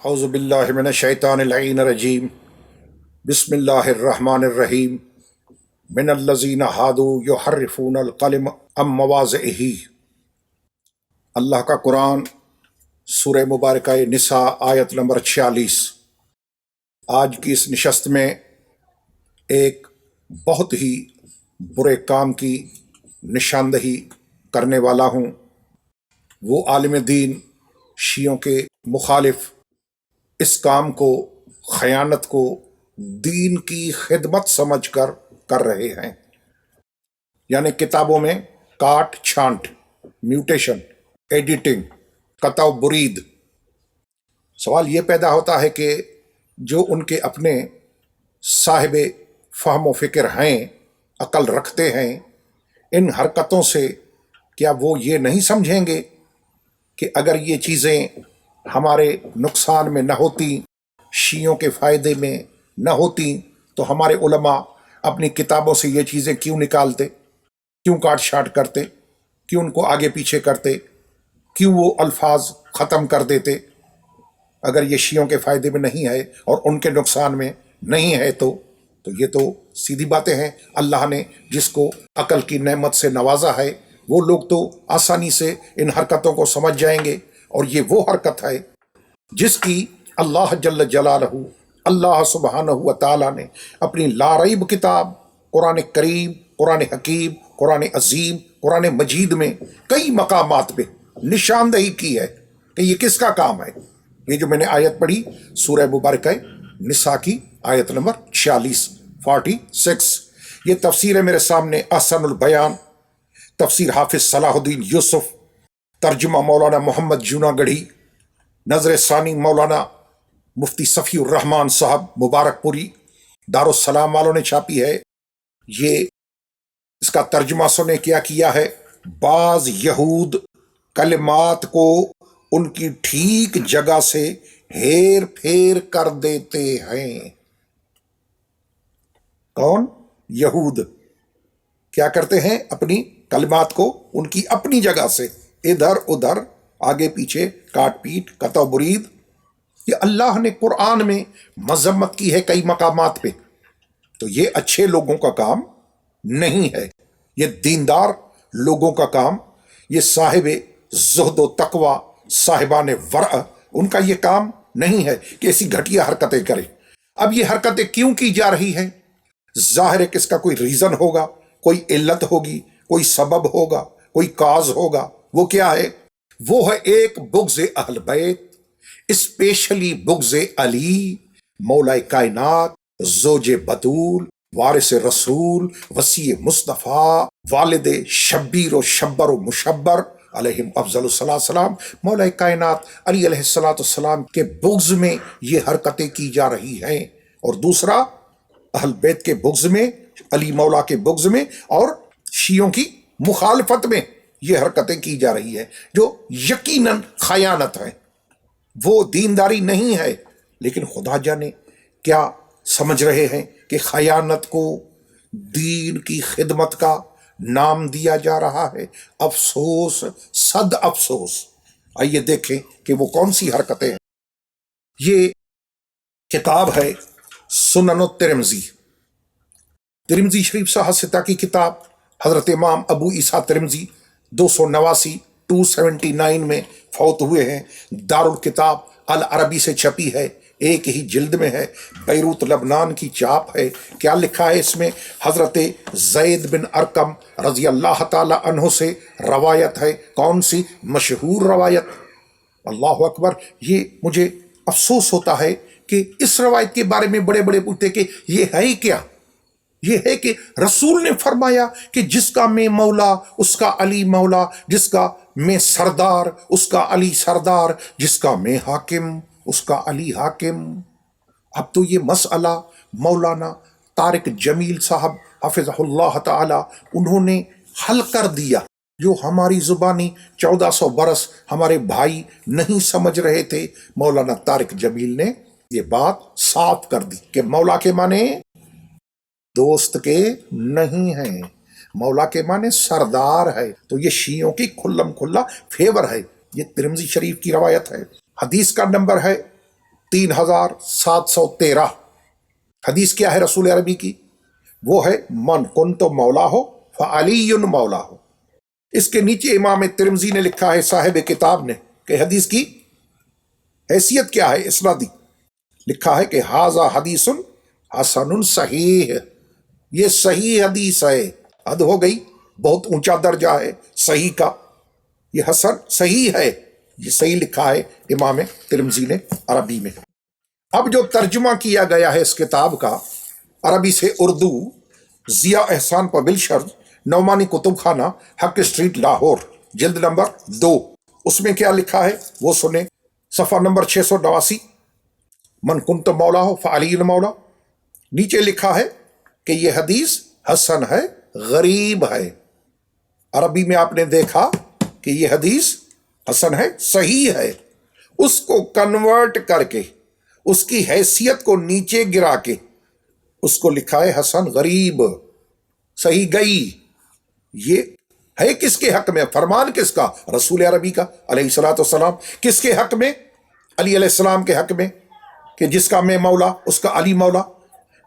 اعوذ باللہ من الشیطان اللعین الرجیم بسم اللہ الرحمن الرحیم من الذین ہادوا یحرفون الکلم عن مواضعہ۔ اللہ کا قرآن سورہ مبارکہ نساء آیت نمبر 46۔ آج کی اس نشست میں ایک بہت ہی برے کام کی نشاندہی کرنے والا ہوں۔ وہ عالم دین شیعوں کے مخالف اس کام کو، خیانت کو دین کی خدمت سمجھ کر رہے ہیں، یعنی کتابوں میں کاٹ چھانٹ، میوٹیشن، ایڈیٹنگ، قطع و برید۔ سوال یہ پیدا ہوتا ہے کہ جو ان کے اپنے صاحب فہم و فکر ہیں، عقل رکھتے ہیں، ان حرکتوں سے کیا وہ یہ نہیں سمجھیں گے کہ اگر یہ چیزیں ہمارے نقصان میں نہ ہوتی، شیعوں کے فائدے میں نہ ہوتی، تو ہمارے علماء اپنی کتابوں سے یہ چیزیں کیوں نکالتے، کیوں کاٹ چھانٹ کرتے، کیوں ان کو آگے پیچھے کرتے، کیوں وہ الفاظ ختم کر دیتے؟ اگر یہ شیعوں کے فائدے میں نہیں ہے اور ان کے نقصان میں نہیں ہے تو یہ تو سیدھی باتیں ہیں۔ اللہ نے جس کو عقل کی نعمت سے نوازا ہے، وہ لوگ تو آسانی سے ان حرکتوں کو سمجھ جائیں گے، اور یہ وہ حرکت ہے جس کی اللہ جل جلالہ، اللہ سبحانہ و تعالیٰ نے اپنی لا ریب کتاب قرآن کریم، قرآن حکیم، قرآن عظیم، قرآن مجید میں کئی مقامات پہ نشاندہی کی ہے کہ یہ کس کا کام ہے۔ یہ جو میں نے آیت پڑھی سورہ مبارکہ نساء کی آیت نمبر 46، یہ تفسیر ہے میرے سامنے احسن البیان، تفسیر حافظ صلاح الدین یوسف، ترجمہ مولانا محمد جوناگڑھی، نظر ثانی مولانا مفتی صفی الرحمان صاحب مبارک پوری، دارالسلام والوں نے چھاپی ہے۔ یہ اس کا ترجمہ سنے کیا کیا ہے، بعض یہود کلمات کو ان کی ٹھیک جگہ سے ہیر پھیر کر دیتے ہیں۔ کون؟ یہود کیا کرتے ہیں؟ اپنی کلمات کو ان کی اپنی جگہ سے ادھر ادھر، آگے پیچھے، کاٹ پیٹ، قطع و برید۔ یہ اللہ نے قرآن میں مذمت کی ہے کئی مقامات پہ، تو یہ اچھے لوگوں کا کام نہیں ہے، یہ دیندار لوگوں کا کام، یہ صاحب زہد و تقوی، صاحبان ورع، ان کا یہ کام نہیں ہے کہ ایسی گھٹیا حرکتیں کریں۔ اب یہ حرکتیں کیوں کی جا رہی ہیں؟ ظاہر ہے کہ اس کا کوئی ریزن ہوگا، کوئی علت ہوگی، کوئی سبب ہوگا، کوئی کاز ہوگا۔ وہ کیا ہے؟ وہ ہے ایک بغض اہل بیت، اسپیشلی بغض علی، مولا کائنات، زوج بطول، وارث رسول، وسیع مصطفیٰ، والد شبیر و شبر و مشبر علیہم افضل الصلاۃ والسلام، مولا کائنات علی علیہ الصلاۃ والسلام کے بغض میں یہ حرکتیں کی جا رہی ہیں، اور دوسرا اہل بیت کے بغض میں، علی مولا کے بغض میں، اور شیعوں کی مخالفت میں یہ حرکتیں کی جا رہی ہیں، جو یقیناً خیانت ہے، وہ دینداری نہیں ہے۔ لیکن خدا جانے کیا سمجھ رہے ہیں کہ خیانت کو دین کی خدمت کا نام دیا جا رہا ہے۔ افسوس، صد افسوس۔ آئیے دیکھیں کہ وہ کون سی حرکتیں ہیں۔ یہ کتاب ہے سنن الترمذی، ترمذی شریف صحاح کی کتاب، حضرت امام ابو عیسیٰ ترمذی 279 میں فوت ہوئے ہیں۔ دارالکتاب العربی سے چھپی ہے، ایک ہی جلد میں ہے، بیروت لبنان کی چاپ ہے۔ کیا لکھا ہے اس میں؟ حضرت زید بن ارقم رضی اللہ تعالی عنہ سے روایت ہے۔ کون سی؟ مشہور روایت۔ اللہ اکبر! یہ مجھے افسوس ہوتا ہے کہ اس روایت کے بارے میں بڑے بڑے پوچھتے کہ یہ ہے کیا؟ یہ ہے کہ رسول نے فرمایا کہ جس کا میں مولا اس کا علی مولا، جس کا میں سردار اس کا علی سردار، جس کا میں حاکم اس کا علی حاکم۔ اب تو یہ مسئلہ مولانا طارق جمیل صاحب حفظہ اللہ تعالی انہوں نے حل کر دیا، جو ہماری زبانی 1400 برس ہمارے بھائی نہیں سمجھ رہے تھے۔ مولانا طارق جمیل نے یہ بات صاف کر دی کہ مولا کے معنی دوست کے نہیں ہیں، مولا کے معنی سردار ہے۔ تو یہ شیعوں کی کھلم کھلا فیور ہے۔ یہ ترمذی شریف کی روایت ہے، حدیث کا نمبر ہے 3713 حدیث کیا ہے رسول عربی کی؟ وہ ہے من کنت مولا ہو فعلی مولا ہو۔ اس کے نیچے امام ترمذی نے لکھا ہے، صاحب کتاب نے، کہ حدیث کی حیثیت کیا ہے اسنادی، لکھا ہے کہ ھذا حدیث حسن صحیح، یہ صحیح حدیث ہے۔ حد ہو گئی، بہت اونچا درجہ ہے صحیح کا، یہ حسن صحیح ہے، یہ صحیح لکھا ہے امام ترمذی نے عربی میں۔ اب جو ترجمہ کیا گیا ہے اس کتاب کا عربی سے اردو، ضیاء احسان پبلشر، نعمانی کتب خانہ، حق اسٹریٹ لاہور، جلد نمبر 2، اس میں کیا لکھا ہے وہ سنیں، صفحہ نمبر 689، من کنت مولا ہو فعلی مولا۔ نیچے لکھا ہے کہ یہ حدیث حسن ہے، غریب ہے۔ عربی میں آپ نے دیکھا کہ یہ حدیث حسن ہے، صحیح ہے، اس کو کنورٹ کر کے، اس کی حیثیت کو نیچے گرا کے اس کو لکھا ہے حسن غریب، صحیح گئی۔ یہ ہے کس کے حق میں؟ فرمان کس کا؟ رسول عربی کا علیہ الصلوۃ والسلام۔ کس کے حق میں؟ علی علیہ السلام کے حق میں، کہ جس کا میں مولا اس کا علی مولا۔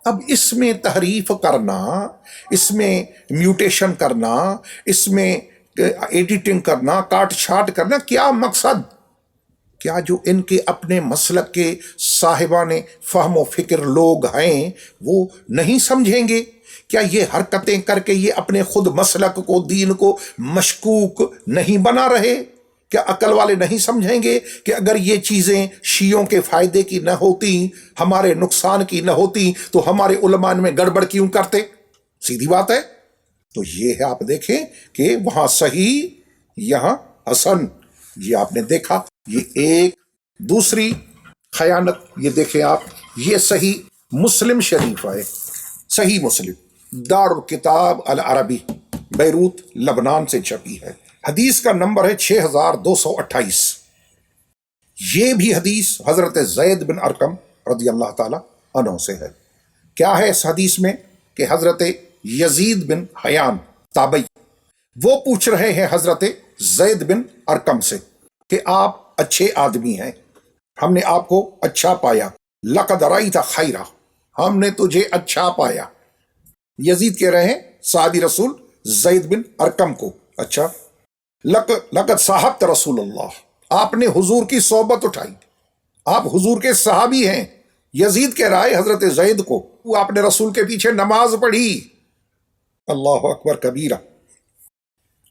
اب اس میں تحریف کرنا، اس میں میوٹیشن کرنا، اس میں ایڈیٹنگ کرنا، کاٹ چھاٹ کرنا، کیا مقصد؟ کیا جو ان کے اپنے مسلک کے صاحبان فہم و فکر لوگ ہیں وہ نہیں سمجھیں گے؟ کیا یہ حرکتیں کر کے یہ اپنے خود مسلک کو، دین کو مشکوک نہیں بنا رہے؟ کیا عقل والے نہیں سمجھیں گے کہ اگر یہ چیزیں شیعوں کے فائدے کی نہ ہوتی، ہمارے نقصان کی نہ ہوتی، تو ہمارے علماء میں گڑبڑ کیوں کرتے؟ سیدھی بات ہے۔ تو یہ ہے، آپ دیکھیں کہ وہاں صحیح، یہاں حسن، یہ آپ نے دیکھا۔ یہ ایک دوسری خیانت، یہ دیکھیں آپ، یہ صحیح مسلم شریف ہے، صحیح مسلم، دار الکتاب العربی، بیروت لبنان سے چھپی ہے۔ حدیث کا نمبر ہے 6228۔ یہ بھی حدیث حضرت زید بن ارقم رضی اللہ تعالی عنہ سے ہے۔ کیا ہے اس حدیث میں؟ کہ حضرت یزید بن حیان تابعی، وہ پوچھ رہے ہیں حضرت زید بن ارقم سے کہ آپ اچھے آدمی ہیں، ہم نے آپ کو اچھا پایا، لقد رأیت خیرا، ہم نے تجھے اچھا پایا۔ یزید کہہ رہے ہیں صحابی رسول زید بن ارقم کو، اچھا، لقد صاحبت رسول اللہ، آپ نے حضور کی صحبت اٹھائی، آپ حضور کے صحابی ہیں۔ یزید کہہ رہا ہے حضرت زید کو، وہ آپ نے رسول کے پیچھے نماز پڑھی۔ اللہ اکبر کبیرہ۔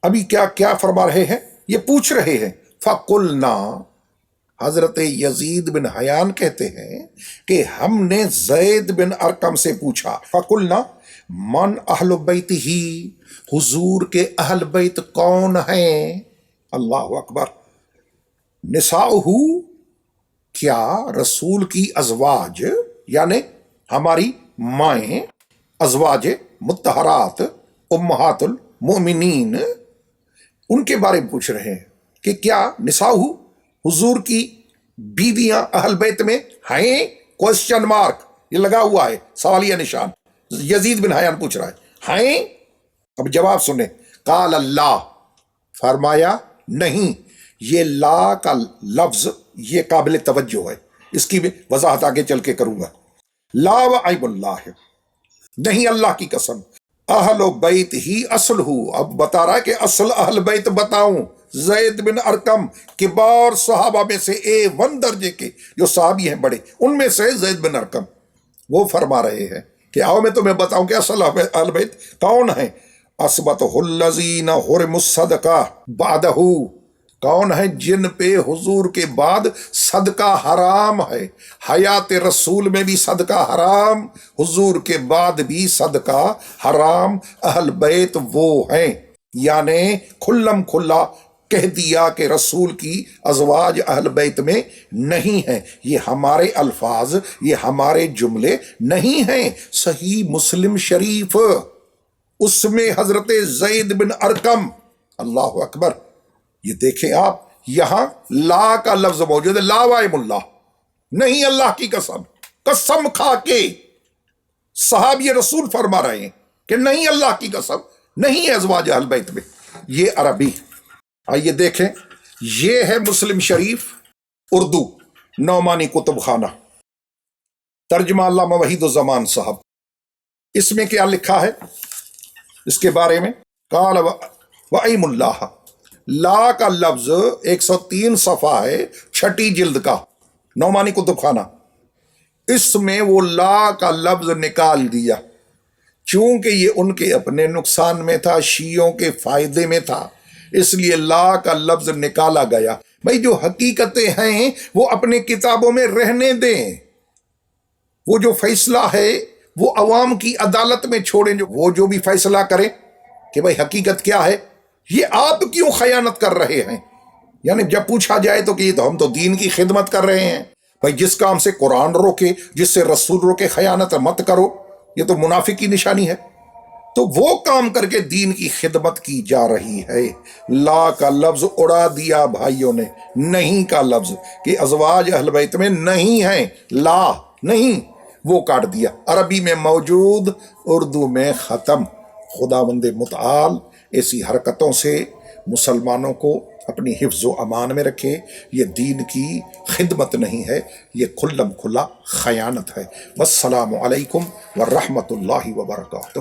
ابھی کیا کیا فرما رہے ہیں؟ یہ پوچھ رہے ہیں، فَقُلْنَا، حضرت یزید بن حیان کہتے ہیں کہ ہم نے زید بن ارقم سے پوچھا، فَقُلْنَا من اہل بیتہ، حضور کے اہل بیت کون ہیں؟ اللہ اکبر۔ نساؤہ، کیا رسول کی ازواج، یعنی ہماری مائیں، ازواج مطہرات، امہات المؤمنین، ان کے بارے میں پوچھ رہے ہیں کہ کیا نساؤہ، حضور کی بیویاں اہل بیت میں ہیں؟ کوسچن مارک یہ لگا ہوا ہے، سوالیہ نشان۔ یزید بن حیان پوچھ رہا ہے ہیں؟ اب جواب سنیں، قال اللہ، فرمایا نہیں۔ یہ لا کا لفظ یہ قابل توجہ ہے، اس کی بھی وضاحت آگے چل کے کروں گا۔ لا و عیب اللہ، نہیں اللہ کی قسم، اہل بیت ہی اصل ہو۔ اب بتا رہا ہے کہ اصل اہل بیت بتاؤں، زید بن ارقم کبار صحابہ میں سے A1 درجے کے جو صحابی ہیں بڑے، ان میں سے زید بن ارقم، وہ فرما رہے ہیں کہ آؤ میں تمہیں بتاؤں کہ اصل اہل بیت کون ہیں۔ اثبتہ الذین حرموا الصدقہ بعدہ، کون ہے جن پہ حضور کے بعد صدقہ حرام ہے؟ حیات رسول میں بھی صدقہ حرام، حضور کے بعد بھی صدقہ حرام۔ اہل بیت وہ ہیں، یعنی کھلم کھلا کہہ دیا کہ رسول کی ازواج اہل بیت میں نہیں ہیں۔ یہ ہمارے الفاظ، یہ ہمارے جملے نہیں ہیں، صحیح مسلم شریف، اس میں حضرت زید بن ارقم، اللہ اکبر۔ یہ دیکھیں آپ، یہاں لا کا لفظ موجود ہے، لا وائم اللہ، نہیں اللہ کی قسم، قسم کھا کے صحابی رسول فرما رہے ہیں کہ نہیں اللہ کی قسم، نہیں ہے ازواج اہل بیت میں۔ یہ عربی، آئیے دیکھیں، یہ ہے مسلم شریف اردو، نعمانی کتب خانہ۔ ترجمہ علامہ وحید الزمان صاحب۔ اس میں کیا لکھا ہے اس کے بارے میں؟ قال وَأَيْمُ اللَّهَ، لا کا لفظ 103 صفحہ ہے، 6 جلد کا، نعمانی کتب خانہ۔ اس میں وہ لا کا لفظ نکال دیا، چونکہ یہ ان کے اپنے نقصان میں تھا، شیعوں کے فائدے میں تھا، اس لیے لا کا لفظ نکالا گیا۔ بھائی جو حقیقتیں ہیں وہ اپنے کتابوں میں رہنے دیں، وہ جو فیصلہ ہے وہ عوام کی عدالت میں چھوڑیں، وہ جو بھی فیصلہ کرے کہ بھائی حقیقت کیا ہے۔ یہ آپ کیوں خیانت کر رہے ہیں؟ یعنی جب پوچھا جائے تو کہ یہ تو ہم تو دین کی خدمت کر رہے ہیں۔ بھائی جس کام سے قرآن روکے، جس سے رسول روکے، خیانت مت کرو، یہ تو منافق کی نشانی ہے۔ تو وہ کام کر کے دین کی خدمت کی جا رہی ہے۔ لا کا لفظ اڑا دیا بھائیوں نے، نہیں کا لفظ کہ ازواج اہل بیت میں نہیں ہیں، لا نہیں، وہ کاٹ دیا۔ عربی میں موجود، اردو میں ختم۔ خداوند متعال ایسی حرکتوں سے مسلمانوں کو اپنی حفظ و امان میں رکھے۔ یہ دین کی خدمت نہیں ہے، یہ کھلم کھلا خیانت ہے۔ والسلام علیکم ورحمۃ اللہ وبرکاتہ۔